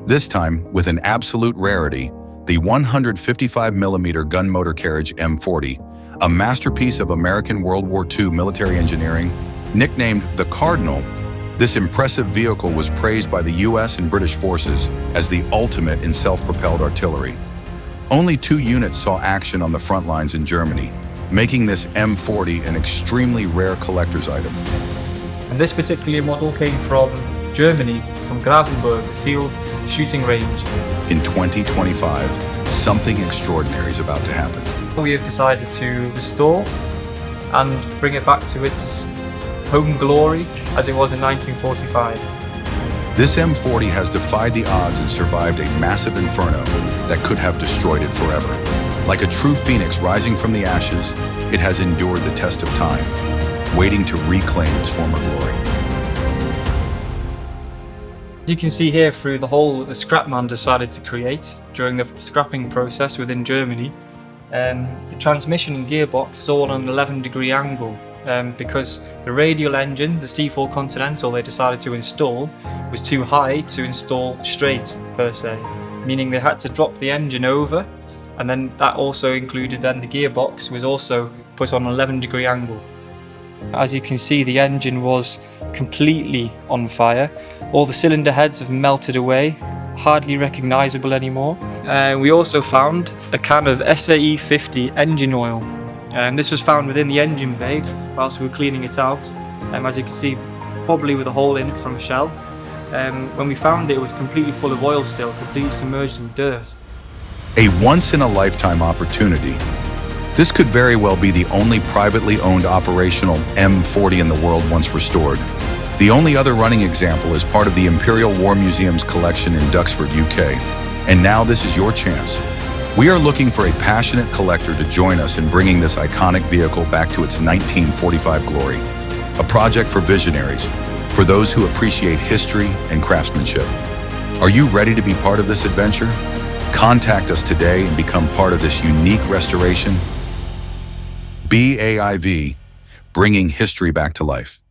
This time, with an absolute rarity, the 155mm Gun Motor Carriage M40, a masterpiece of American World War II military engineering. Nicknamed the Cardinal, this impressive vehicle was praised by the US and British forces as the ultimate in self-propelled artillery. Only 2 units saw action on the front lines in Germany, making this M40 an extremely rare collector's item. And this particular model came from Germany, from Grafenberg field shooting range. In 2025, something extraordinary is about to happen. We have decided to restore and bring it back to its home glory as it was in 1945. This M40 has defied the odds and survived a massive inferno that could have destroyed it forever. Like a true phoenix rising from the ashes, it has endured the test of time, waiting to reclaim its former glory. As you can see here through the hole that the scrapman decided to create during the scrapping process within Germany, the transmission and gearbox is all on an 11-degree angle because the radial engine, the C4 Continental they decided to install, was too high to install straight per se, meaning they had to drop the engine over, and then that also included then the gearbox was also put on an 11-degree angle. As you can see, the engine was completely on fire. All the cylinder heads have melted away, hardly recognisable anymore. We also found a can of SAE 50 engine oil. This was found within the engine bay whilst we were cleaning it out. As you can see, probably with a hole in it from a shell. When we found it, it was completely full of oil still, completely submerged in dirt. A once-in-a-lifetime opportunity. This could very well be the only privately owned operational M40 in the world once restored. The only other running example is part of the Imperial War Museum's collection in Duxford, UK. And now this is your chance. We are looking for a passionate collector to join us in bringing this iconic vehicle back to its 1945 glory. A project for visionaries, for those who appreciate history and craftsmanship. Are you ready to be part of this adventure? Contact us today and become part of this unique restoration. BAIV, bringing history back to life.